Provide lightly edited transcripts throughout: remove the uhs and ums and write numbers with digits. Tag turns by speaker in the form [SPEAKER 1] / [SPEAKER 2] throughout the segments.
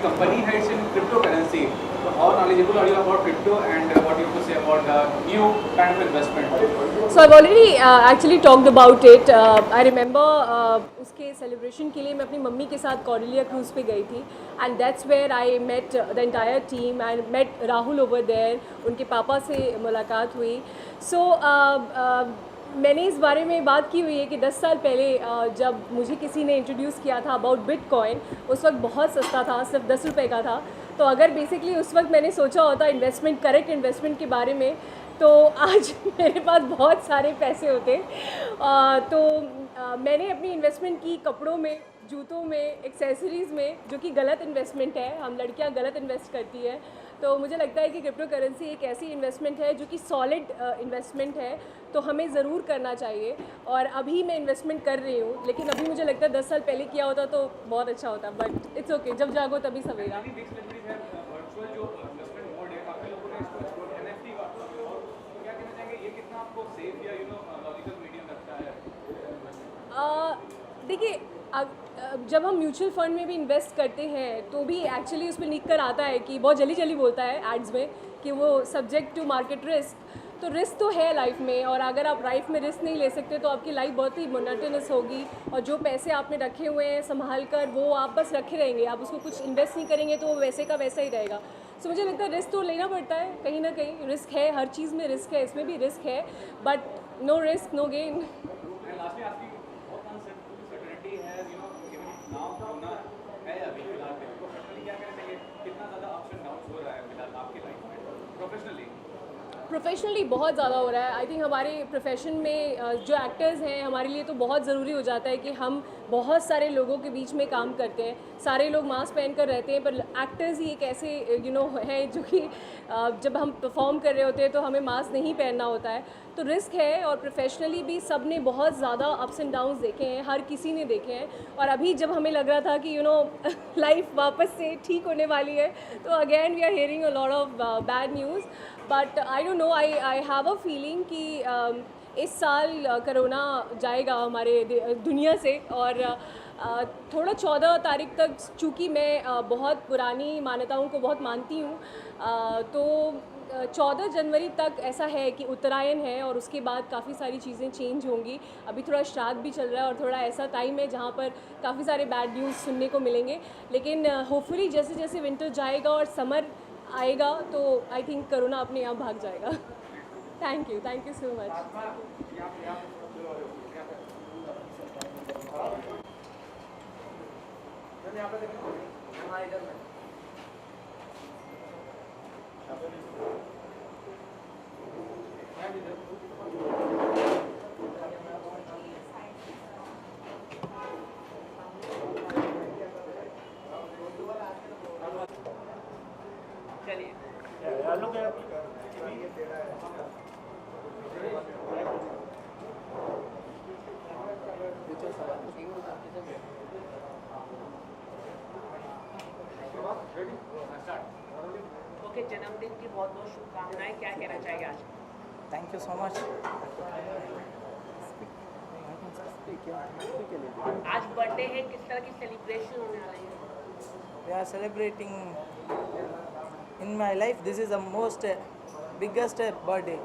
[SPEAKER 1] company heads in cryptocurrency. So how knowledgeable are you about crypto, and what you have to say about the new kind of investment?
[SPEAKER 2] So I've already actually talked about it. I remember उसके celebration के लिए मैं अपनी mummy के साथ Cordelia cruise पे गई थी, and that's where I met the entire team. I met Rahul over there. उनके पापा से मुलाकात हुई. So मैंने इस बारे में बात की हुई है कि 10 साल पहले जब मुझे किसी ने इंट्रोड्यूस किया था अबाउट बिटकॉइन, उस वक्त बहुत सस्ता था, सिर्फ 10 रुपये का था. तो अगर बेसिकली उस वक्त मैंने सोचा होता इन्वेस्टमेंट, करेक्ट इन्वेस्टमेंट के बारे में, तो आज मेरे पास बहुत सारे पैसे होते. मैंने अपनी इन्वेस्टमेंट की कपड़ों में, जूतों में, एक्सेसरीज़ में, जो कि गलत इन्वेस्टमेंट है. हम लड़कियां गलत इन्वेस्ट करती है. तो मुझे लगता है कि क्रिप्टो करेंसी एक ऐसी इन्वेस्टमेंट है जो कि सॉलिड इन्वेस्टमेंट है, तो हमें ज़रूर करना चाहिए. और अभी मैं इन्वेस्टमेंट कर रही हूँ, लेकिन अभी मुझे लगता है 10 साल पहले किया होता तो बहुत अच्छा होता. बट इट्स ओके, जब जागो तभी सवेरा. देखिए, जब हम म्यूचुअल फंड में भी इन्वेस्ट करते हैं तो भी एक्चुअली उसमें लिख कर आता है कि बहुत जल्दी जल्दी बोलता है एड्स में कि वो सब्जेक्ट टू मार्केट रिस्क. तो रिस्क तो है लाइफ में, और अगर आप लाइफ में रिस्क नहीं ले सकते तो आपकी लाइफ बहुत ही मोनोटोनस होगी. और जो पैसे आपने रखे हुए हैं संभाल कर, वो आप बस रखे रहेंगे, आप उसको कुछ इन्वेस्ट नहीं करेंगे तो वो वैसे का वैसा ही रहेगा. सो मुझे लगता है रिस्क तो लेना पड़ता है, कहीं ना कहीं रिस्क है. हर चीज़ में रिस्क है, इसमें भी रिस्क है, but no risk no gain. Professionally बहुत ज़्यादा हो रहा है. आई थिंक हमारे प्रोफेशन में जो एक्टर्स हैं, हमारे लिए तो बहुत ज़रूरी हो जाता है कि हम बहुत सारे लोगों के बीच में काम करते हैं. सारे लोग मास्क पहन कर रहते हैं, पर एक्टर्स ही एक ऐसे हैं जो कि जब हम परफॉर्म कर रहे होते हैं तो हमें मास्क नहीं पहनना होता है. तो रिस्क है, और प्रोफेशनली भी सब ने बहुत ज़्यादा अप्स एंड डाउन्स देखे हैं, हर किसी ने देखे हैं. और अभी जब हमें लग रहा था कि लाइफ वापस से ठीक होने वाली है, तो again we are hearing a lot of bad news. But I don't know, I have a feeling कि इस साल कोरोना जाएगा हमारे दुनिया से. और थोड़ा 14 तारीख तक, चूँकि मैं बहुत पुरानी मान्यताओं को बहुत मानती हूँ, तो 14 जनवरी तक ऐसा है कि उत्तरायण है, और उसके बाद काफ़ी सारी चीज़ें चेंज होंगी. अभी थोड़ा श्राद्ध भी चल रहा है, और थोड़ा ऐसा टाइम है जहाँ पर काफ़ी सारे बैड न्यूज़ सुनने को मिलेंगे. लेकिन होपफुली जैसे जैसे विंटर जाएगा और समर आएगा तो आई थिंक कोरोना अपने आप भाग जाएगा. Thank you so much.
[SPEAKER 3] Okay, जन्मदिन की बहुत बहुत शुभकामनाएं. क्या कहना चाहिए आज?
[SPEAKER 4] Thank you so much.
[SPEAKER 3] आज बर्थडे है, किस तरह की सेलिब्रेशन होने वाली है?
[SPEAKER 4] We are celebrating in my life. This is the most biggest birthday.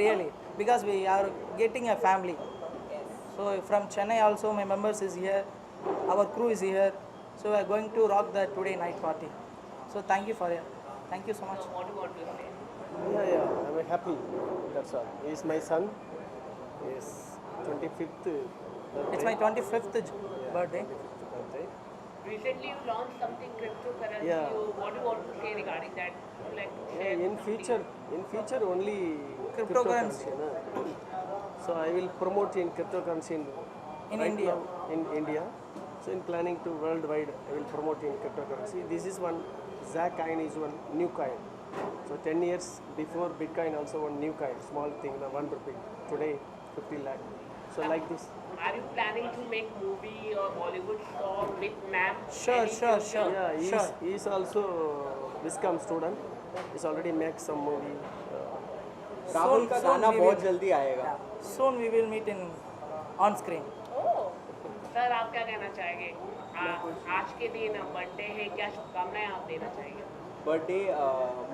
[SPEAKER 4] Really, because we are getting a family. So from Chennai also my members is here. Our crew is here. So we are going to rock the today night party. So thank you so much.
[SPEAKER 3] What do you want to say?
[SPEAKER 5] Yeah, I'm happy. That's all. He is my son. He is 25th birthday.
[SPEAKER 4] It's my 25th birthday.
[SPEAKER 5] birthday.
[SPEAKER 3] Recently you launched something cryptocurrency.
[SPEAKER 5] Yeah.
[SPEAKER 3] What do you want to say regarding that? Would you like to share?
[SPEAKER 5] In future only
[SPEAKER 4] Cryptocurrency.
[SPEAKER 5] So I will promote in cryptocurrency
[SPEAKER 4] In
[SPEAKER 5] right
[SPEAKER 4] India.
[SPEAKER 5] now in India. So in planning to worldwide, I will promote in cryptocurrency. This is one ZAC coin is one new coin. So 10 years before Bitcoin also one new coin, small thing, 1 rupee. Today 50 lakh. So like this.
[SPEAKER 3] Are you planning to make movie or Bollywood song with ma'am?
[SPEAKER 4] Sure.
[SPEAKER 5] Yeah, he is also Viscom student. He's already make some movie.
[SPEAKER 6] Rahul का गाना बहुत जल्दी आएगा.
[SPEAKER 4] Soon we will meet in on screen.
[SPEAKER 2] Oh.
[SPEAKER 3] Sir आप क्या कहना चाहेंगे? आज के दिन बर्थडे है, क्या शुभकामनाएं आप देना चाहेंगे?
[SPEAKER 6] बर्थडे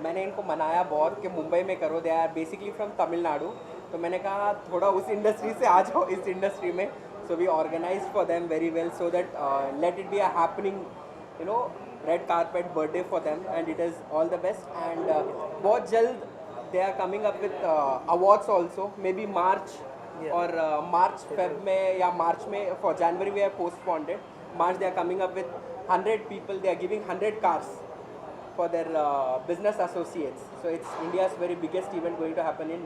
[SPEAKER 6] मैंने इनको मनाया बहुत कि मुंबई में करो, they are basically from Tamil Nadu, तो मैंने कहा थोड़ा उस इंडस्ट्री से आ जाओ इस इंडस्ट्री में, so we organise for them very well so that let it be a happening you know red carpet birthday for them and it is all the best and बहुत जल्द they are coming up with awards also, maybe March और March Feb में या March में, for January we are postponed, March they are coming up with 100 people, they are giving 100 cars for their business associates. So it's India's very biggest event going to happen in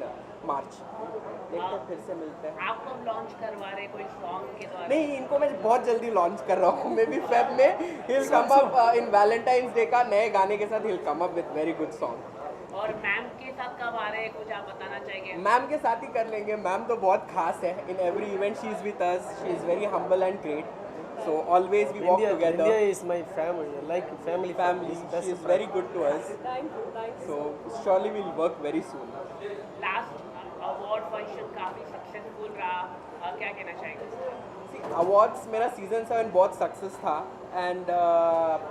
[SPEAKER 6] March. देखते हैं फिर से मिलते हैं.
[SPEAKER 3] आप कब launch करवा रहे कोई सॉन्ग के द्वारा?
[SPEAKER 6] नहीं, इनको मैं बहुत जल्दी लॉन्च कर रहा हूँ, मे बी फेब में he'll come up in Valentine's Day का नए गाने के साथ he'll come up with very good song.
[SPEAKER 3] और मैम के साथ कब आ रहे हैं, कुछ आप बताना चाहेंगे?
[SPEAKER 6] मैम के साथ ही कर लेंगे, मैम तो बहुत खास है, in every event she is with us, she is very humble and great. So always we walk together.
[SPEAKER 5] India is my family, like family.
[SPEAKER 6] Family,
[SPEAKER 5] That's
[SPEAKER 6] she is
[SPEAKER 5] the
[SPEAKER 6] very good to us.
[SPEAKER 2] Thank you.
[SPEAKER 6] So surely we'll work very soon.
[SPEAKER 3] Last award function काफी successful रहा, क्या कहना चाहेंगे?
[SPEAKER 6] Awards मेरा season 7 बहुत success था and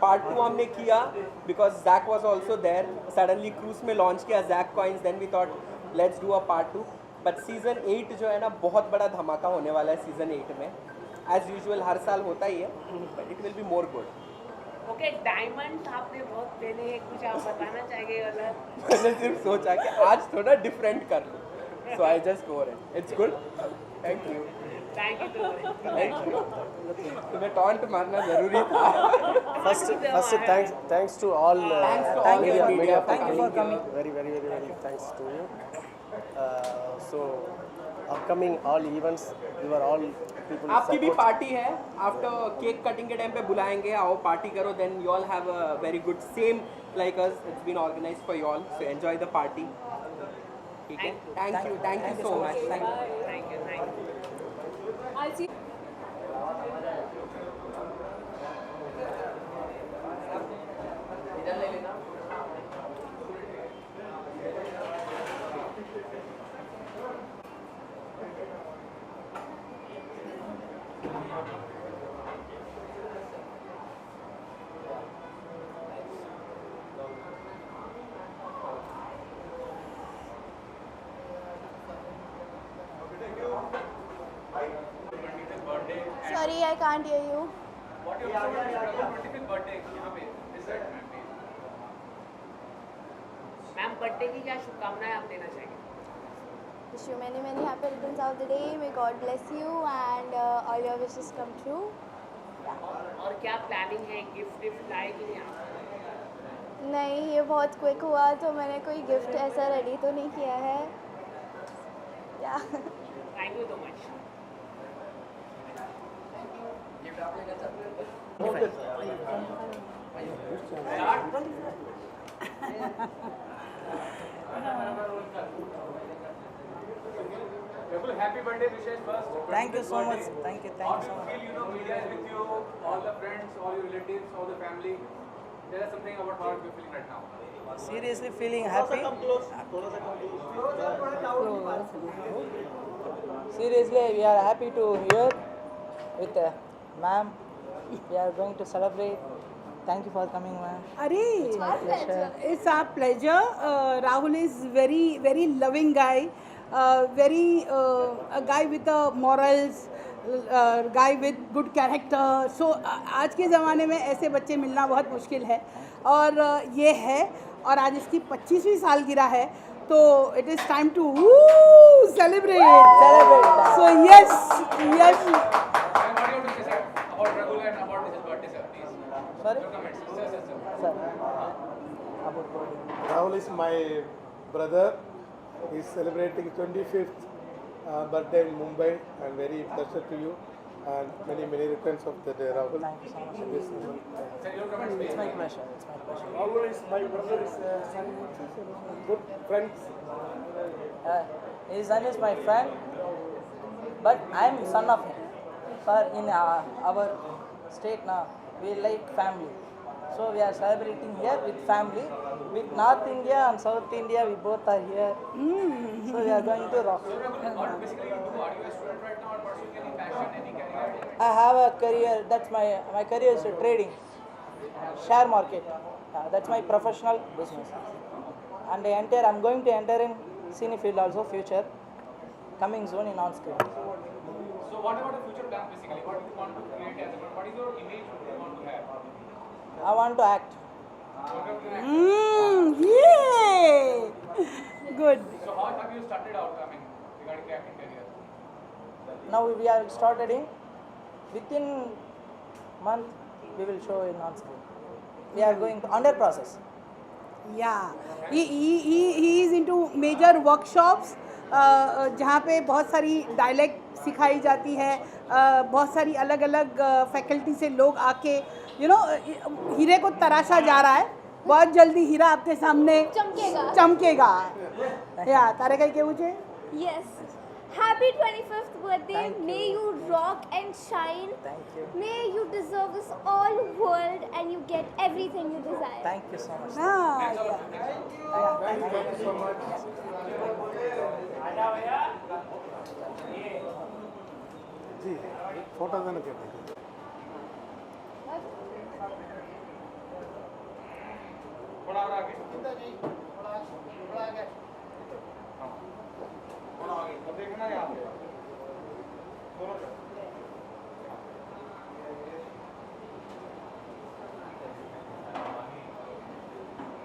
[SPEAKER 6] part 2 हमने किया because Jack was also there, suddenly cruise में लॉन्च किया Jack coins, then we thought let's do a part 2, but season 8 जो है ना बहुत बड़ा धमाका होने वाला है सीजन 8 में, एज यूजुअल हर साल होता ही है, but it will be more good.
[SPEAKER 3] Okay, diamond आपने बहुत पहने हैं, कुछ आप बताना चाहेंगे? मतलब
[SPEAKER 6] मैंने सिर्फ सोचा कि आज थोड़ा डिफरेंट कर लूँ, so I just go it, it's good. Thank you.
[SPEAKER 3] Thank you.
[SPEAKER 6] Thank you. तुम्हें टॉन्ट मारना जरूरी था.
[SPEAKER 5] First thanks to all
[SPEAKER 6] Thank you, media,
[SPEAKER 4] thank you for coming.
[SPEAKER 5] Very thanks to you. So upcoming all events, you are all people.
[SPEAKER 6] आपकी भी
[SPEAKER 5] support.
[SPEAKER 6] Party है, after cake cutting के time पे बुलाएंगे, आओ पार्टी करो, then you all have a very good same like us, it's been organised for you all, so enjoy the party. ठीक है, thank you so much.
[SPEAKER 3] Thank you.
[SPEAKER 2] I'll see.
[SPEAKER 7] Sorry, I can't hear you.
[SPEAKER 1] What your 25th birthday यहाँ पे इस side में पे.
[SPEAKER 3] Ma'am birthday की क्या शुभकामनाएं आप देना चाहेंगे?
[SPEAKER 7] Wish you many happy returns of the day. May God bless you and all your wishes come true.
[SPEAKER 3] और क्या प्लानिंग है, गिफ्ट लाए कि नहीं आप?
[SPEAKER 7] नहीं, ये बहुत क्विक हुआ तो मैंने कोई गिफ्ट ऐसा रेडी तो नहीं किया है. या
[SPEAKER 3] thank you so much.
[SPEAKER 1] Happy birthday wishes first.
[SPEAKER 4] Thank you so
[SPEAKER 1] 25th
[SPEAKER 4] much.
[SPEAKER 1] birthday.
[SPEAKER 4] Thank you
[SPEAKER 1] How
[SPEAKER 4] so
[SPEAKER 1] do you
[SPEAKER 4] much.
[SPEAKER 1] feel, you know, media is with you, all the friends, all your relatives, all the family? Tell us something about how you're feeling right now.
[SPEAKER 4] Seriously feeling happy. Seriously, we are happy to hear with ma'am. We are going to celebrate. Thank you for coming, ma'am.
[SPEAKER 8] It's
[SPEAKER 7] my pleasure.
[SPEAKER 8] It's our pleasure. Rahul is very loving guy. A guy with morals, guy with good character. So आज के ज़माने में ऐसे बच्चे मिलना बहुत मुश्किल है और ये है और आज इसकी 25वीं सालगिरह है तो it is time to celebrate. So yes.
[SPEAKER 1] And what do you want to say, sir, about Raghu and about his birthday, sir, please?
[SPEAKER 4] Sorry?
[SPEAKER 1] Your comments, sir.
[SPEAKER 4] Sir, about birthday.
[SPEAKER 9] Rahul is my brother. He is celebrating 25th birthday in Mumbai. I am very pleasure to you and many returns of the day, Rahul.
[SPEAKER 4] Thank you so much.
[SPEAKER 1] Sir, your comments, please.
[SPEAKER 4] It's my pleasure. It's my pleasure.
[SPEAKER 9] Rahul is my brother. Is good friends.
[SPEAKER 4] His son is my friend, but I am son of him. Sir, in our state now, we like family. So we are celebrating here with family. With North India and South India, we both are here. So we are going to rock.
[SPEAKER 1] What basically you do? Are you a student right now or pursuing any passion, any career?
[SPEAKER 4] I have a career. That's my career is trading, share market. That's my professional business. And I'm going to enter in cine field also future. Coming soon in on screen.
[SPEAKER 1] So what about the future plan basically? What do you want to create as a, what is your image you want to have?
[SPEAKER 4] I want to act.
[SPEAKER 8] Yeah. Good.
[SPEAKER 1] So how have you started out, I mean, regarding the acting career?
[SPEAKER 4] Now we are started in within month we will show in on screen. We are going under process.
[SPEAKER 8] या ही is into major workshops जहाँ पे बहुत सारी dialect सिखाई जाती है, बहुत सारी अलग अलग फैकल्टी से लोग आके हीरे को तराशा जा रहा है. बहुत जल्दी हीरा आपके सामने चमकेगा. या तारे कहीं के मुझे
[SPEAKER 7] Yes. Happy 25th birthday. May you rock and shine.
[SPEAKER 4] Thank you.
[SPEAKER 7] May you deserve this all world and you get everything you desire.
[SPEAKER 4] Thank you so much.
[SPEAKER 8] हाँ.
[SPEAKER 4] Thank you so much.
[SPEAKER 9] जी photo देना कहते हैं.
[SPEAKER 1] थोड़ा और आगे थोड़ा आगे अब देखना यहाँ पे दोनों तरफ.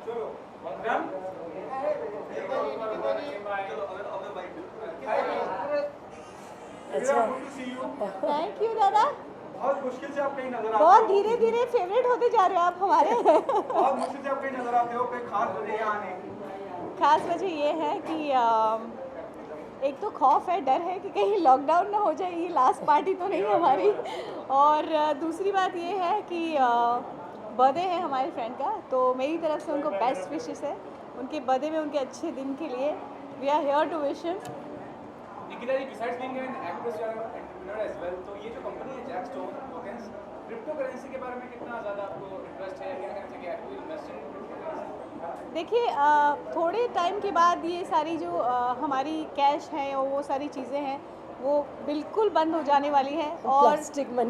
[SPEAKER 1] चलो वंदन
[SPEAKER 10] थैंक यू दादा.
[SPEAKER 1] बहुत मुश्किल से आप कहीं नजर आते
[SPEAKER 10] बहुत
[SPEAKER 1] हो.
[SPEAKER 10] धीरे धीरे फेवरेट होते जा रहे हो आप हमारे.
[SPEAKER 1] बहुत मुश्किल से आप कहीं नजर आते हो. कोई खास वजह यहाँ आने की?
[SPEAKER 10] खास वजह ये है कि एक तो खौफ है, डर है कि कहीं लॉकडाउन ना हो जाए. ये लास्ट पार्टी तो नहीं हमारी. और दूसरी बात ये है कि बर्थडे है हमारे फ्रेंड का, तो मेरी तरफ से उनको बेस्ट विशेस है उनके बर्थडे में, उनके अच्छे दिन के लिए. We are here to wish him.
[SPEAKER 1] Nikita ji, besides being an actress, you are an entrepreneur as well. तो ये जो कंपनी है जैकस्टोन टोकन्स, क्रिप्टो करेंसी के बारे में कितना ज़्यादा आपको इंटरेस्ट है? क्या कहना चाहिए? आप इन्वेस्ट इन क्रिप्टो करेंसी?
[SPEAKER 10] देखिए थोड़े टाइम के बाद ये सारी जो हमारी कैश है और वो सारी चीज़ें हैं वो बिल्कुल बंद हो जाने वाली है. और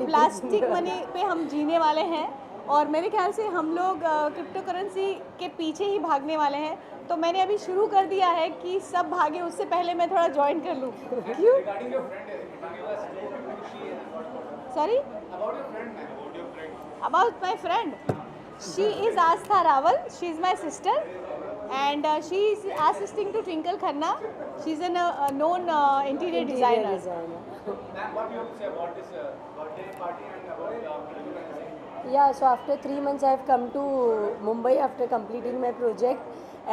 [SPEAKER 10] प्लास्टिक मनी पे हम जीने वाले हैं. और मेरे ख्याल से हम लोग क्रिप्टो करेंसी के पीछे ही भागने वाले हैं. तो मैंने अभी शुरू कर दिया है कि सब भागे उससे पहले मैं थोड़ा ज्वाइन कर लूँ. क्यों?
[SPEAKER 1] Regarding your friend, can you tell us who she is?
[SPEAKER 10] Sorry
[SPEAKER 1] About your friend, ma'am. About your friend.
[SPEAKER 10] About my friend. She is Aastha Rawal. She is my sister and she is assisting to Twinkle Khanna. She's a known interior designer.
[SPEAKER 1] Ma'am, what do you have to say about this birthday party and about cryptocurrency?
[SPEAKER 11] Yeah, so after 3 months I have come to Mumbai after completing my project,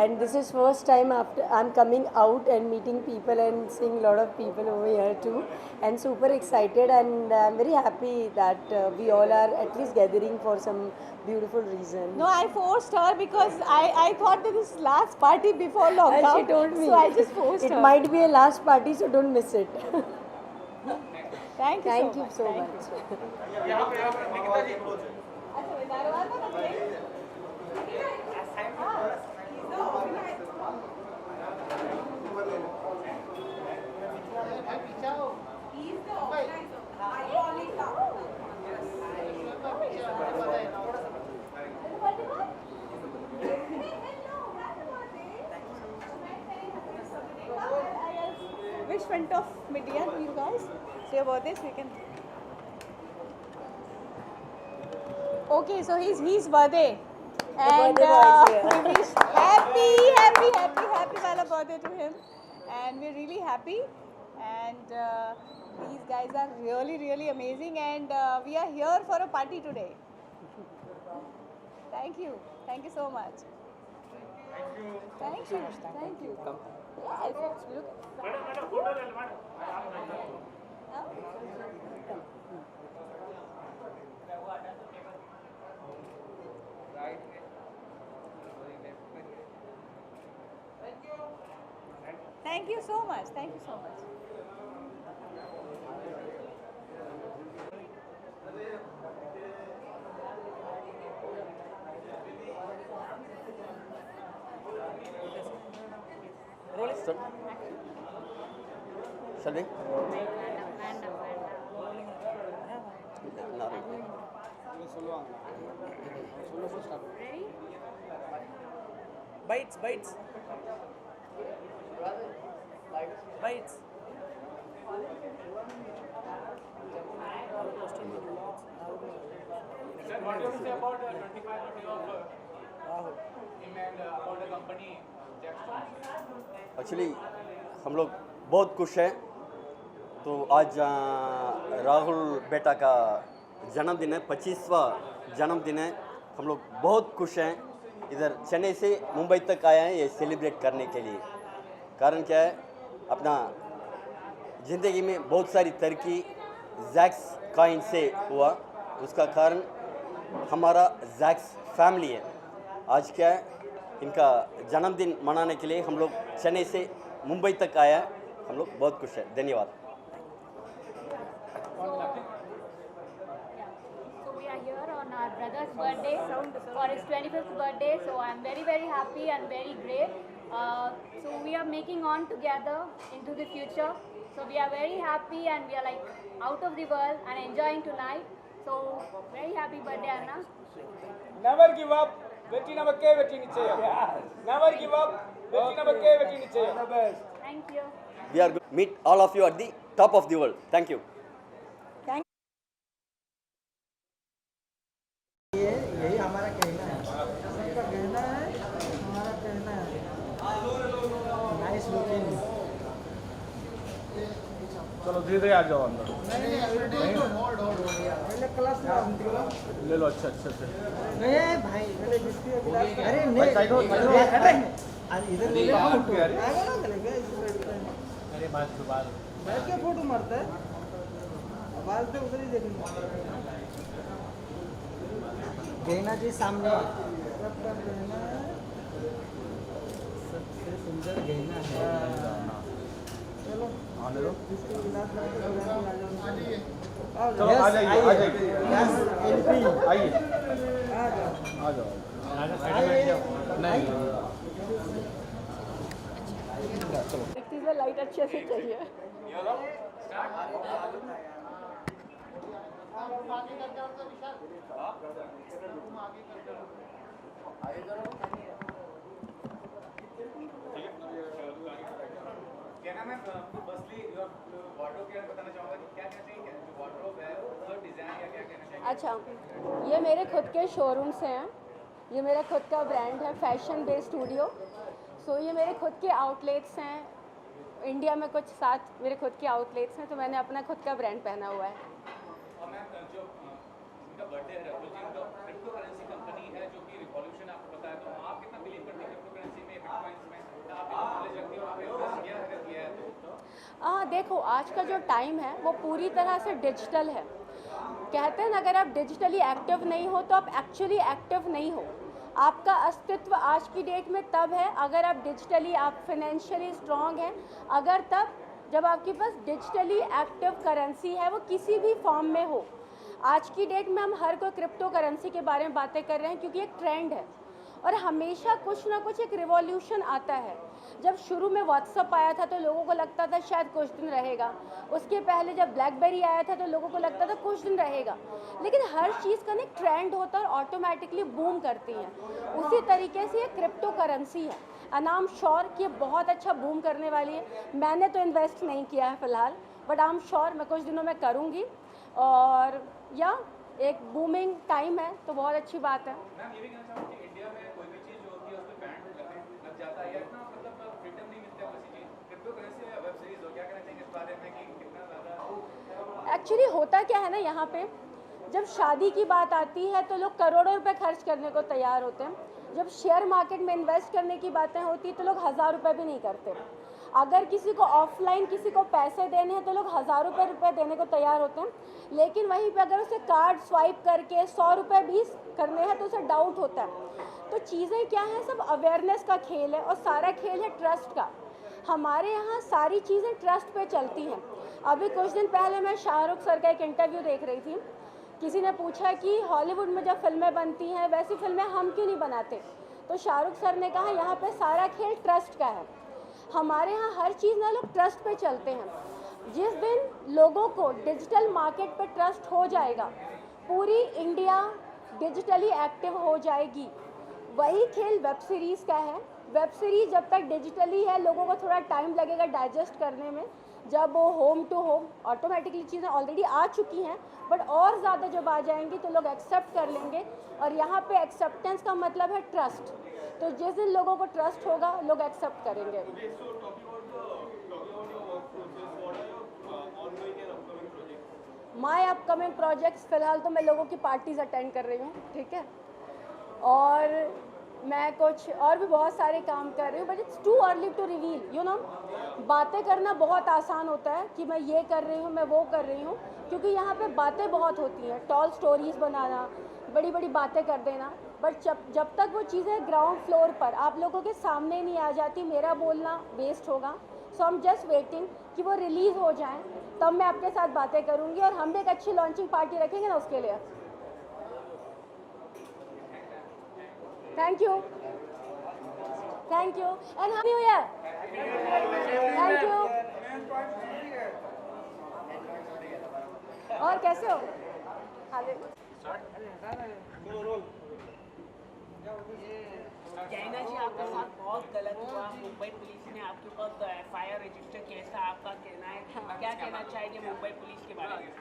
[SPEAKER 11] and this is first time after I'm coming out and meeting people and seeing a lot of people over here too, and super excited, and I'm very happy that we all are at least gathering for some beautiful reason.
[SPEAKER 10] No, I forced her because I thought that this last party before lockdown.
[SPEAKER 11] And she told me.
[SPEAKER 10] So I just forced her.
[SPEAKER 11] It might be a last party, so don't miss it.
[SPEAKER 10] Thank you
[SPEAKER 11] Thank you
[SPEAKER 10] so
[SPEAKER 11] so
[SPEAKER 10] much.
[SPEAKER 11] much.
[SPEAKER 1] यहाँ पे निकिता जी.
[SPEAKER 10] अच्छा, ये दारोगा ना बताइए. Which front of media you guys? Say about this, we can. Okay, so his birthday. And we wish happy wala birthday to him. And we're really happy. And these guys are really amazing. And we are here for a party today. Thank you so much. Thank you. Yes, look. Thank you so much.
[SPEAKER 4] Shall we? Bites, bites. Bites.
[SPEAKER 1] Sir, what do you say about 25 years of him and about the company Jackstone?
[SPEAKER 12] Actually हम लोग बहुत खुश हैं। तो आज राहुल बेटा का जन्मदिन है, 25वां जन्मदिन है। हम लोग बहुत खुश हैं। इधर चेन्नई से मुंबई तक आए हैं ये सेलिब्रेट करने के लिए। कारण क्या है, अपना ज़िंदगी में बहुत सारी तरक्की जैक्स काइन से हुआ, उसका कारण हमारा जैक्स फैमिली है। आज क्या है, इनका जन्मदिन मनाने के लिए हम लोग चेन्नई से मुंबई तक आया है। हम लोग बहुत खुश हैं। धन्यवाद।
[SPEAKER 13] So we are here on our brother's birthday for his 25th birthday. So I'm very, very happy and very great. So we are making on together into the future. So we are very happy and we are like out of the world and enjoying tonight. So very happy birthday, Anna.
[SPEAKER 1] Never give up. Vetti namakke vetti nichayam. Never give up. Vetti namakke vetti nichayam.
[SPEAKER 13] Thank you.
[SPEAKER 12] We are going to meet all of you at the top of the world. Thank you.
[SPEAKER 4] यही हमारा कहना है, सबका कहना है, हमारा कहना है। Nice looking.
[SPEAKER 9] चलो धीरे धीरे आ जाओ अंदर।
[SPEAKER 4] पहले क्लास में
[SPEAKER 9] ले लो। अच्छा अच्छा अच्छा।
[SPEAKER 4] नहीं भाई, पहले जिसकी क्लास। अरे
[SPEAKER 9] भाई
[SPEAKER 4] नहीं,
[SPEAKER 9] साइड हो, साइड हो।
[SPEAKER 4] अरे इधर ले लो।
[SPEAKER 9] अरे
[SPEAKER 4] आएगा ना चलेगा इस
[SPEAKER 9] बाल
[SPEAKER 4] बैठ के फोटो मारता है, आवाज तो उधर ही देखेंगे। गैना जी सामने सबका गहना सबसे सुंदर गहना है। चलो
[SPEAKER 9] आने दो।
[SPEAKER 4] जिसके गिलास लगे तो
[SPEAKER 9] चलो आ जाइए, आ जाइए।
[SPEAKER 4] एमपी
[SPEAKER 9] आइए,
[SPEAKER 4] आ जाओ,
[SPEAKER 9] आ जाओ। नहीं
[SPEAKER 2] चलो लाइट अच्छे से चाहिए।
[SPEAKER 1] क्या नाम है? फर्स्टली वार्डरोब के बारे में बताना चाहूँगा कि क्या कहना चाहिए, जो वार्डरोब है वो डिज़ाइन या क्या कहना चाहिए?
[SPEAKER 2] अच्छा, ये मेरे खुद के शोरूम्स हैं। ये मेरा खुद का ब्रांड है, फैशन बेस्ड स्टूडियो। सो ये मेरे खुद के आउटलेट्स हैं। इंडिया में कुछ 7 मेरे खुद के आउटलेट्स हैं, तो मैंने अपना खुद का ब्रांड पहना हुआ है।
[SPEAKER 1] और मैम जो इनका बर्थडे है, राहुल जी, इनका क्रिप्टो करेंसी कंपनी है जो कि रिवॉल्यूशन आपको पता है, तो आप कितना बिलीव करते हैं क्रिप्टो करेंसी में, बिटकॉइंस में? आप नॉलेज रखती हो, आपने इन्वेस्ट किया है, अगर किया है तो?
[SPEAKER 2] देखो, आज का जो टाइम है वो पूरी तरह से डिजिटल है। कहते हैं ना, अगर आप डिजिटली एक्टिव नहीं हो तो आप एक्चुअली एक्टिव नहीं हो। आपका अस्तित्व आज की डेट में तब है अगर आप डिजिटली, आप फाइनेंशियली स्ट्रांग हैं, अगर तब जब आपके पास डिजिटली एक्टिव करेंसी है, वो किसी भी फॉर्म में हो। आज की डेट में हम हर कोई क्रिप्टो करेंसी के बारे में बातें कर रहे हैं क्योंकि एक ट्रेंड है और हमेशा कुछ ना कुछ एक रिवॉल्यूशन आता है। जब शुरू में व्हाट्सअप आया था तो लोगों को लगता था शायद कुछ दिन रहेगा, उसके पहले जब ब्लैकबेरी आया था तो लोगों को लगता था कुछ दिन रहेगा, लेकिन हर चीज़ का ना एक ट्रेंड होता है और ऑटोमेटिकली बूम करती है। उसी तरीके से ये क्रिप्टो करेंसी है, एंड आई एम श्योर कि ये बहुत अच्छा बूम करने वाली है। मैंने तो इन्वेस्ट नहीं किया है फ़िलहाल, बट आई एम श्योर मैं कुछ दिनों में करूँगी और या एक बूमिंग टाइम है तो बहुत अच्छी बात है।
[SPEAKER 1] मैम ये भी कहना चाहूँगा कि इंडिया में कोई भी चीज़ जो होती है उस पर बैंड लग जाता है या इतना मतलब फ्रीडम नहीं मिलता है किसी चीज़। क्रिप्टो करेंसी में वेब सीरीज हो, क्या कहना चाहिए इस बारे में कि कितना ज़्यादा?
[SPEAKER 2] एक्चुअली होता क्या है ना, यहाँ पे जब शादी की बात आती है तो लोग करोड़ों रुपए खर्च करने को तैयार होते हैं। जब शेयर मार्केट में इन्वेस्ट करने की बातें होती तो लोग 1000 रुपये भी नहीं करते। अगर किसी को ऑफलाइन किसी को पैसे देने हैं तो लोग हज़ारों रुपये देने को तैयार होते हैं, लेकिन वहीं पे अगर उसे कार्ड स्वाइप करके 100 रुपये भी करने हैं तो उसे डाउट होता है। तो चीज़ें क्या हैं, सब अवेयरनेस का खेल है और सारा खेल है ट्रस्ट का। हमारे यहाँ सारी चीज़ें ट्रस्ट पे चलती हैं। अभी कुछ दिन पहले मैं शाहरुख सर का एक इंटरव्यू देख रही थी, किसी ने पूछा कि हॉलीवुड में जब फिल्में बनती हैं वैसी फिल्में हम क्यों नहीं बनाते, तो शाहरुख सर ने कहा यहाँ पे सारा खेल ट्रस्ट का है। हमारे यहाँ हर चीज़ ना लोग ट्रस्ट पे चलते हैं। जिस दिन लोगों को डिजिटल मार्केट पे ट्रस्ट हो जाएगा
[SPEAKER 11] पूरी इंडिया डिजिटली एक्टिव हो जाएगी। वही खेल वेब सीरीज़ का है। वेब सीरीज़ जब तक डिजिटली है लोगों को थोड़ा टाइम लगेगा डाइजेस्ट करने में। जब वो होम टू होम ऑटोमेटिकली चीज़ें ऑलरेडी आ चुकी हैं, बट और ज़्यादा जब आ जाएंगी तो लोग एक्सेप्ट कर लेंगे। और यहाँ पे एक्सेप्टेंस का मतलब है ट्रस्ट। तो जिस दिन लोगों को ट्रस्ट होगा लोग एक्सेप्ट करेंगे। माय अपकमिंग प्रोजेक्ट्स, फ़िलहाल तो मैं लोगों की पार्टीज़ अटेंड कर रही हूँ, ठीक है, और मैं कुछ और भी बहुत सारे काम कर रही हूँ, but it's too early to reveal, you know. बातें करना बहुत आसान होता है कि मैं ये कर रही हूँ, मैं वो कर रही हूँ, क्योंकि यहाँ पे बातें बहुत होती हैं, टॉल स्टोरीज़ बनाना, बड़ी बड़ी बातें कर देना, बट जब तक वो चीज़ें ग्राउंड फ्लोर पर आप लोगों के सामने नहीं आ जाती, मेरा बोलना वेस्ट होगा। सो आई एम जस्ट वेटिंग कि वो रिलीज़ हो जाएं, तब मैं आपके साथ बातें करूँगी और हम भी एक अच्छी लॉन्चिंग पार्टी रखेंगे ना उसके लिए। Thank you and happy new year. Thank you. और कैसे हो?
[SPEAKER 3] कहना जी आपके साथ बहुत गलत हुआ, मुंबई पुलिस ने आपके ऊपर एफआईआर रजिस्टर किया था, आपका कहना है, क्या कहना चाहेंगे मुंबई पुलिस के बारे में?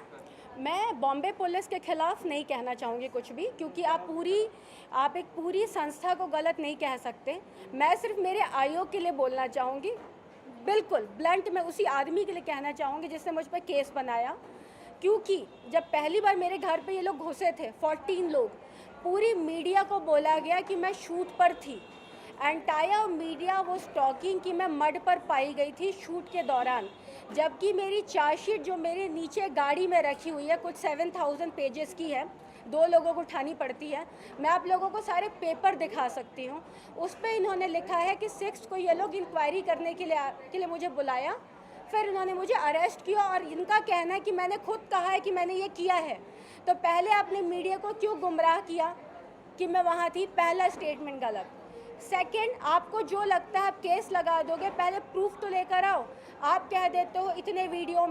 [SPEAKER 11] मैं बॉम्बे पुलिस के खिलाफ नहीं कहना चाहूँगी कुछ भी, क्योंकि आप एक पूरी संस्था को गलत नहीं कह सकते। मैं सिर्फ मेरे आयोग के लिए बोलना चाहूँगी, बिल्कुल ब्लंट मैं उसी आदमी के लिए कहना चाहूँगी जिसने मुझ पर केस बनाया। क्योंकि जब पहली बार मेरे घर पे ये लोग घुसे थे 14 लोग, पूरी मीडिया को बोला गया कि मैं शूट पर थी। एंटायर मीडिया वो स्टॉकिंग कि मैं मड पर पाई गई थी शूट के दौरान, जबकि मेरी चार्जशीट जो मेरे नीचे गाड़ी में रखी हुई है कुछ 7000 पेजेस की है, 2 लोगों को उठानी पड़ती है। मैं आप लोगों को सारे पेपर दिखा सकती हूँ। उस पर इन्होंने लिखा है कि 6 को ये लोग इंक्वायरी करने के लिए मुझे बुलाया, फिर इन्होंने मुझे अरेस्ट किया और इनका कहना है कि मैंने खुद कहा है कि मैंने ये किया है। तो पहले आपने मीडिया को क्यों गुमराह किया कि मैं वहाँ थी? पहला स्टेटमेंट गलत। सेकंड, आपको जो लगता है आप केस लगा दोगे, पहले प्रूफ तो लेकर आओ। आप कह देते हो इतने वीडियो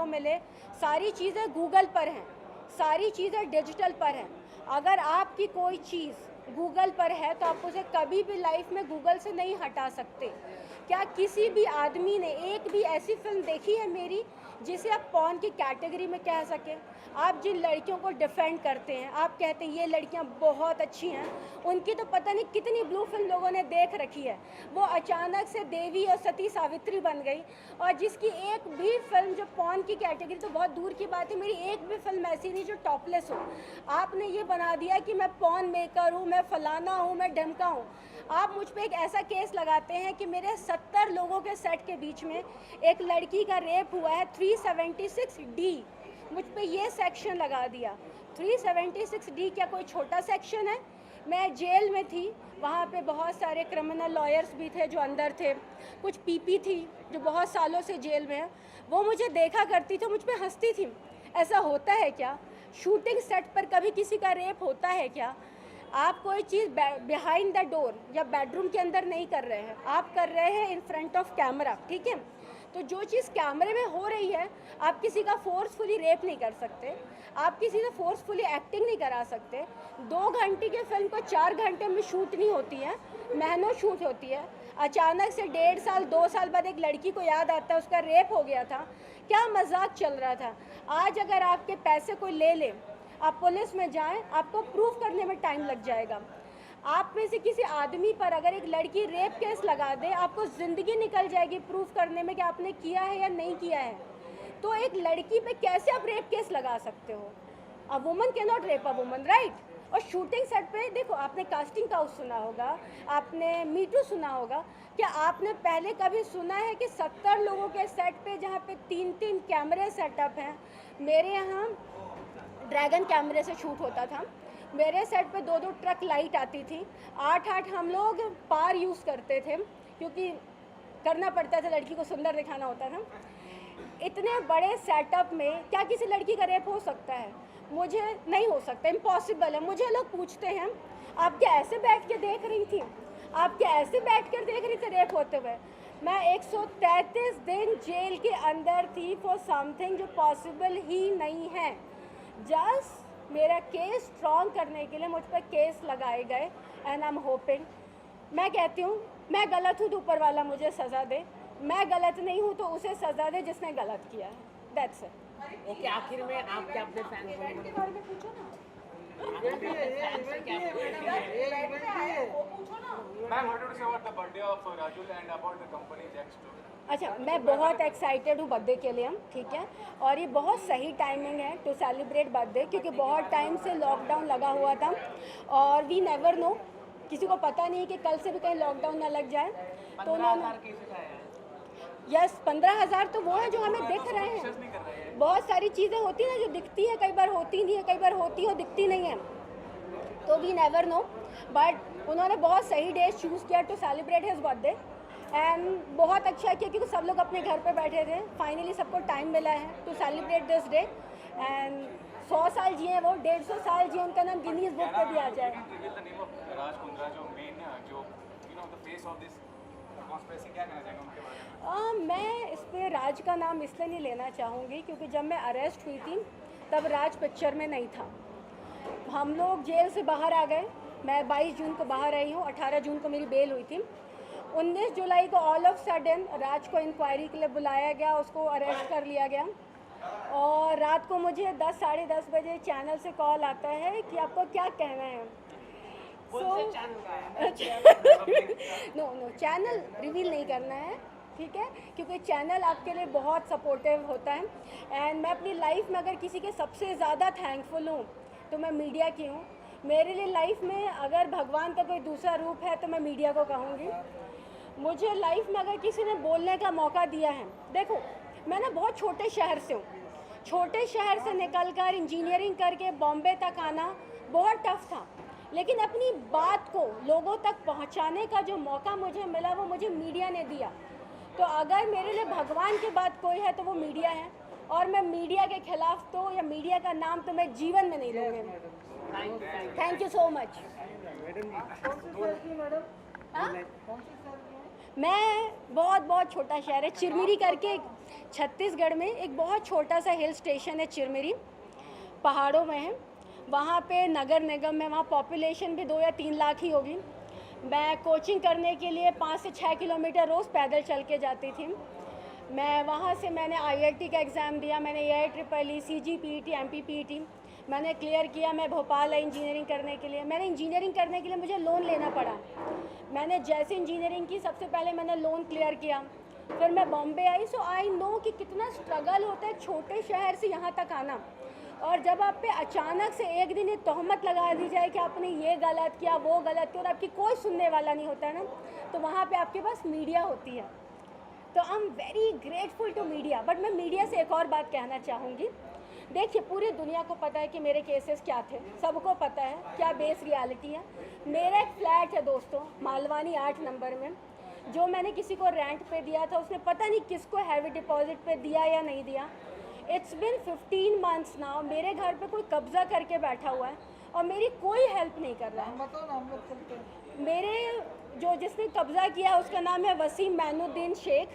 [SPEAKER 11] मिले, सारी चीज़ें गूगल पर हैं, सारी चीज़ें डिजिटल पर हैं। अगर आपकी कोई चीज़ गूगल पर है तो आप उसे कभी भी लाइफ में गूगल से नहीं हटा सकते। क्या किसी भी आदमी ने एक भी ऐसी फिल्म देखी है मेरी जिसे आप पॉर्न की कैटेगरी में कह सकें? आप जिन लड़कियों को डिफेंड करते हैं, आप कहते हैं ये लड़कियां बहुत अच्छी हैं, उनकी तो पता नहीं कितनी ब्लू फिल्म लोगों ने देख रखी है। वो अचानक से देवी और सती सावित्री बन गई, और जिसकी एक भी फिल्म जो पॉर्न की कैटेगरी तो बहुत दूर की बात है, मेरी एक भी फिल्म ऐसी नहीं जो टॉपलेस हो। आपने ये बना दिया कि मैं पॉर्न मेकर हूँ, मैं फलाना हूँ, मैं ढमका हूँ। आप मुझ पे एक ऐसा केस लगाते हैं कि मेरे 70 लोगों के सेट के बीच में एक लड़की का रेप हुआ है, 376D, मुझ पे ये सेक्शन लगा दिया। 376D क्या कोई छोटा सेक्शन है? मैं जेल में थी, वहाँ पे बहुत सारे क्रिमिनल लॉयर्स भी थे जो अंदर थे, कुछ पीपी थी जो बहुत सालों से जेल में है, वो मुझे देखा करती थी, मुझ पे हंसती थी। ऐसा होता है क्या? शूटिंग सेट पर कभी किसी का रेप होता है क्या? आप कोई चीज़ बिहाइंड द डोर या बेडरूम के अंदर नहीं कर रहे हैं, आप कर रहे हैं इन फ्रंट ऑफ कैमरा, ठीक है? तो जो चीज़ कैमरे में हो रही है, आप किसी का फोर्सफुली रेप नहीं कर सकते, आप किसी से फोर्सफुली एक्टिंग नहीं करा सकते। 2 घंटे की फिल्म को 4 घंटे में शूट नहीं होती है, महीनों शूट होती है। अचानक से 1.5 साल 2 साल बाद एक लड़की को याद आता है उसका रेप हो गया था, क्या मजाक चल रहा था? आज अगर आपके पैसे कोई ले ले, आप पुलिस में जाएं, आपको प्रूफ करने में टाइम लग जाएगा। आप में से किसी आदमी पर अगर एक लड़की रेप केस लगा दे, आपको ज़िंदगी निकल जाएगी प्रूफ करने में कि आपने किया है या नहीं किया है। तो एक लड़की पे कैसे आप रेप केस लगा सकते हो? A woman can not rape a woman, right? और शूटिंग सेट पे देखो, आपने कास्टिंग काउच सुना होगा, आपने मीटू सुना होगा, क्या आपने पहले कभी सुना है कि 70 लोगों के सेट पे जहाँ पे 3-3 कैमरे सेटअप हैं? मेरे यहाँ ड्रैगन कैमरे से शूट होता था, मेरे सेट पे 2-2 ट्रक लाइट आती थी, 8-8 हम लोग पार यूज़ करते थे क्योंकि करना पड़ता था, लड़की को सुंदर दिखाना होता था। इतने बड़े सेटअप में क्या किसी लड़की का रेप हो सकता है? मुझे नहीं हो सकता, इम्पॉसिबल है। मुझे लोग पूछते हैं आप क्या ऐसे बैठ के देख रही थी, आप क्या ऐसे बैठ कर देख रही थी रेप होते हुए? मैं 133 दिन जेल के अंदर थी फॉर समथिंग जो पॉसिबल ही नहीं है। जस्ट
[SPEAKER 14] मेरा केस स्ट्रॉन्ग करने के लिए मुझ पर केस लगाए गए एंड आई एम होपिंग, मैं कहती हूँ मैं गलत हूँ तो ऊपर वाला मुझे सज़ा दे, मैं गलत नहीं हूँ तो उसे सज़ा दे जिसने गलत किया है। That's it.
[SPEAKER 3] ओके, आखिर में आप क्या अपने फैंस को
[SPEAKER 14] के बारे में पूछो ना।
[SPEAKER 1] Ma'am, what do you say about the birthday of Rajul and about the company Jack Stone?
[SPEAKER 14] अच्छा, मैं बहुत एक्साइटेड हूँ बर्थडे के लिए, ठीक है, और ये बहुत सही टाइमिंग है टू सेलिब्रेट बर्थडे, क्योंकि बहुत टाइम से लॉकडाउन लगा हुआ था और वी नेवर नो, किसी को पता नहीं कि कल से भी कहीं लॉकडाउन ना लग जाए। तो उन्होंने यस 15,000 तो वो है जो हमें दिख रहे हैं। बहुत सारी चीज़ें होती हैं ना जो दिखती है, कई बार होती नहीं है, कई बार होती है दिखती नहीं है, तो वी नेवर नो, बट उन्होंने बहुत सही डे चूज़ किया to celebrate his birthday and बहुत अच्छा किया क्योंकि सब लोग अपने घर पे बैठे थे। फाइनली सबको टाइम मिला है to celebrate this day and 100 साल जिए वो, 150 साल जिए, उनका नाम गिनीज बुक पे भी आ जाए।
[SPEAKER 1] राज कुंद्रा जो मेन जो the face of this conspiracy, क्या कहना चाहेंगे उनके बारे में?
[SPEAKER 14] मैं इस पर राज का नाम इसलिए नहीं लेना चाहूँगी क्योंकि जब मैं अरेस्ट हुई थी तब राज पिक्चर में नहीं था। हम लोग जेल से बाहर आ गए, मैं 22 जून को बाहर आई हूँ, 18 जून को मेरी बेल हुई थी। 19 जुलाई को ऑल ऑफ सडन राज को इंक्वायरी के लिए बुलाया गया, उसको अरेस्ट कर लिया गया और रात को मुझे 10 साढ़े 10 बजे चैनल से कॉल आता है कि आपको क्या कहना है। नो चैनल रिवील नहीं करना है, ठीक है, क्योंकि चैनल आपके लिए बहुत सपोर्टिव होता है एंड मैं अपनी लाइफ में अगर किसी के सबसे ज़्यादा थैंकफुल हूँ तो मैं मीडिया की हूँ। मेरे लिए लाइफ में अगर भगवान का कोई दूसरा रूप है तो मैं मीडिया को कहूँगी। मुझे लाइफ में अगर किसी ने बोलने का मौका दिया है, देखो मैं ना बहुत छोटे शहर से हूँ, छोटे शहर से निकलकर इंजीनियरिंग करके बॉम्बे तक आना बहुत टफ था, लेकिन अपनी बात को लोगों तक पहुँचाने का जो मौका मुझे मिला वो मुझे मीडिया ने दिया। तो अगर मेरे लिए भगवान के बाद कोई है तो वो मीडिया है और मैं मीडिया के खिलाफ तो या मीडिया का नाम तो मैं जीवन में नहीं लूँगी। Thank you so much. मैं बहुत छोटा शहर है चिरमिरी करके, छत्तीसगढ़ में एक बहुत छोटा सा हिल स्टेशन है चिरमिरी, पहाड़ों में है, वहाँ पे नगर निगम में, वहाँ पॉपुलेशन भी 2 या 3 लाख ही होगी। मैं कोचिंग करने के लिए 5 से 6 किलोमीटर रोज़ पैदल चल के जाती थी। मैं वहाँ से मैंने IIT का एग्ज़ाम दिया, मैंने AIEEE, CGPET, MPPET मैंने क्लियर किया। मैं भोपाल आई इंजीनियरिंग करने के लिए, मैंने इंजीनियरिंग करने के लिए मुझे लोन लेना पड़ा। मैंने जैसे इंजीनियरिंग की सबसे पहले मैंने लोन क्लियर किया, फिर मैं बॉम्बे आई। सो आई नो कि कितना स्ट्रगल होता है छोटे शहर से यहाँ तक आना, और जब आप पे अचानक से एक दिन ये तोहमत लगा दी जाए कि आपने ये गलत किया वो गलत किया और आपकी कोई सुनने वाला नहीं होता है ना, तो वहाँ पे आपके पास मीडिया होती है। तो I am very grateful to media. But मैं मीडिया से एक और बात कहना चाहूँगी। देखिए पूरी दुनिया को पता है कि मेरे केसेस क्या थे, सबको पता है क्या बेस रियलिटी है। मेरा एक फ्लैट है दोस्तों मालवानी 8 नंबर में, जो मैंने किसी को रेंट पे दिया था, उसने पता नहीं किसको हैवी डिपॉजिट पे दिया या नहीं दिया। इट्स बिन 15 मंथ्स नाउ, मेरे घर पे कोई कब्जा करके बैठा हुआ है और मेरी कोई हेल्प नहीं कर रहा है। मेरे जो जिसने कब्जा किया उसका नाम है वसीम मैनुद्दीन शेख,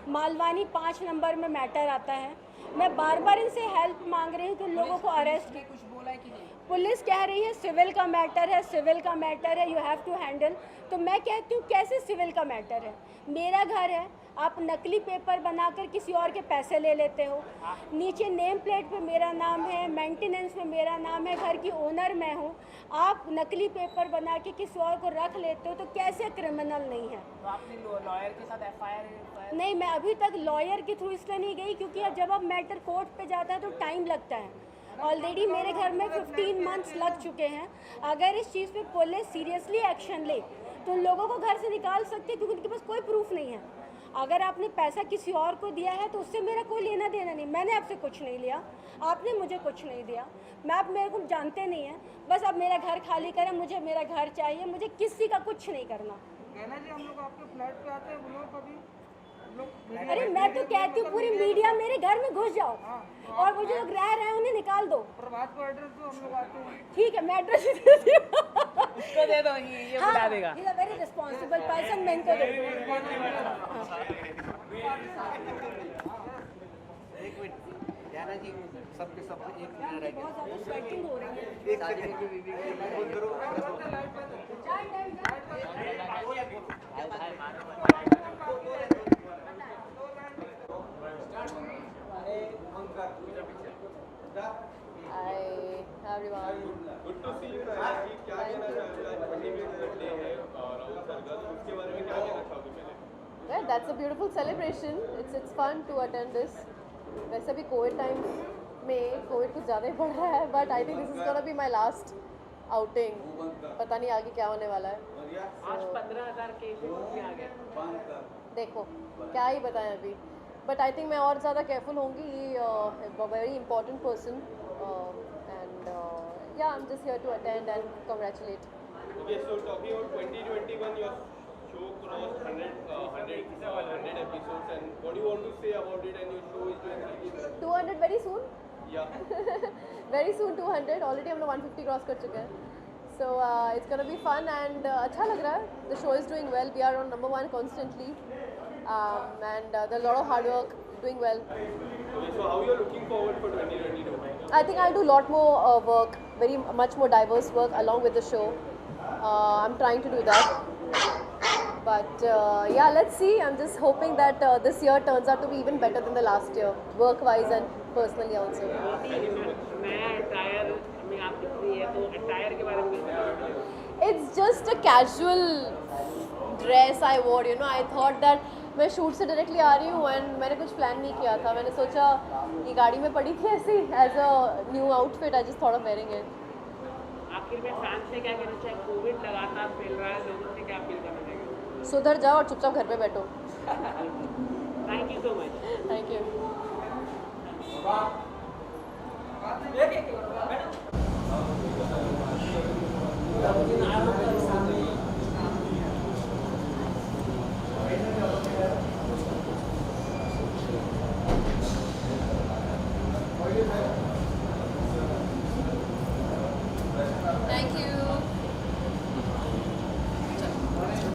[SPEAKER 14] मालवानी 5 नंबर में मैटर आता है। मैं बार बार इनसे हेल्प मांग रही हूँ कि लोगों को अरेस्ट,
[SPEAKER 3] कुछ बोला है कि नहीं?
[SPEAKER 14] पुलिस कह रही है सिविल का मैटर है, सिविल का मैटर है, यू हैव टू हैंडल। तो मैं कहती हूँ कैसे सिविल का मैटर है, मेरा घर है, आप नकली पेपर बनाकर किसी और के पैसे ले लेते हो, नीचे नेम प्लेट पे मेरा नाम है, मेंटेनेंस में मेरा नाम है, घर की ओनर मैं हूँ, आप नकली पेपर बना के किसी और को रख लेते हो, तो कैसे क्रिमिनल नहीं है?
[SPEAKER 3] तो आपने लॉयर के साथ FIR
[SPEAKER 14] नहीं, मैं अभी तक लॉयर के थ्रू इसलिए नहीं गई क्योंकि अब जब अब मैटर कोर्ट पे जाता है तो टाइम लगता है। ऑलरेडी मेरे घर में 15 मंथ्स लग चुके हैं। अगर इस चीज़ पे पुलिस सीरियसली एक्शन ले तो उन लोगों को घर से निकाल सकते हैं क्योंकि उनके पास कोई प्रूफ नहीं है। अगर आपने पैसा किसी और को दिया है तो उससे मेरा कोई लेना देना नहीं, मैंने आपसे कुछ नहीं लिया, आपने मुझे कुछ नहीं दिया, मैं आप मेरे को जानते नहीं हैं, बस अब मेरा घर खाली करें, मुझे मेरा घर चाहिए, मुझे किसी का कुछ नहीं करना।
[SPEAKER 4] कहना जी हम लोग आपके फ्लैट पे आते हैं, वो लोग कभी
[SPEAKER 14] अरे मैं तो कहती हूँ पूरी मीडिया मेरे घर में घुस जाओ और वो जो लोग रह रहे हैं उन्हें निकाल दो।
[SPEAKER 4] प्रभात को एड्रेस दो, हम लोग आते हैं।
[SPEAKER 14] ठीक है, मैं एड्रेस दे
[SPEAKER 3] उसको दे दो, ये बता देगा।
[SPEAKER 14] He is a very responsible person, मैं इनको दे दूँ।
[SPEAKER 4] एक मिनट
[SPEAKER 15] जाना जी सबके सब एक मिनट रह गया
[SPEAKER 14] बैटिंग हो रही है
[SPEAKER 15] एक सेकंड की बीवी फोन करो
[SPEAKER 2] Hi everyone.
[SPEAKER 16] Good to see you. Rajdeep, क्या कहना चाहोगे? आज 25th डे है राहुल सर का, तो उसके बारे में क्या कहना चाहोगे पहले?
[SPEAKER 2] Yeah, that's a beautiful celebration. It's fun to attend this. वैसे भी कोविड टाइम में कोविड कुछ ज़्यादा ही बढ़ रहा है, but I think this is gonna be my last outing. पता नहीं आगे क्या होने वाला है.
[SPEAKER 3] आज 15,000 केसेस भी आ गए.
[SPEAKER 2] देखो क्या ही बताएं अभी. But I think मैं और ज़्यादा केयरफुल होंगी. A very important person. And yeah, I'm just here to attend and congratulate.
[SPEAKER 16] Okay, so talking about 2021, your show crossed 100 episodes, and what do you want to say about it? And your show is doing really well.
[SPEAKER 2] 200 very soon.
[SPEAKER 16] Yeah.
[SPEAKER 2] Very soon 200. Already हम लोग 150 cross कर चुके हैं. So it's gonna be fun and अच्छा लग रहा है. The show is doing well. We are on number 1 constantly, and there's a lot of hard work. Doing well.
[SPEAKER 16] Okay, so how you are looking forward for 2022?
[SPEAKER 2] I think I'll do a lot more work, very much more diverse work along with the show. I'm trying to do that. But yeah, let's see. I'm just hoping that this year turns out to be even better than the last year, work-wise and personally also.
[SPEAKER 3] नया attire में आप दिख रही है, तो attire के बारे में कुछ बताओ.
[SPEAKER 2] It's just a casual dress I wore. You know, I thought that मैं शूट से डायरेक्टली आ रही हूँ एंड मैंने कुछ प्लान नहीं किया था. मैंने सोचा ये गाड़ी में पड़ी थी ऐसी as a new outfit. I just thought of wearing it.
[SPEAKER 3] आखिर में फैंस से क्या कहना चाहिए? कोविड लगातार फैल रहा है, लोगों से क्या अपील करना चाहिए?
[SPEAKER 2] सुधर जाओ और चुपचाप घर पे बैठो.
[SPEAKER 3] Thank you so much.
[SPEAKER 2] Thank you.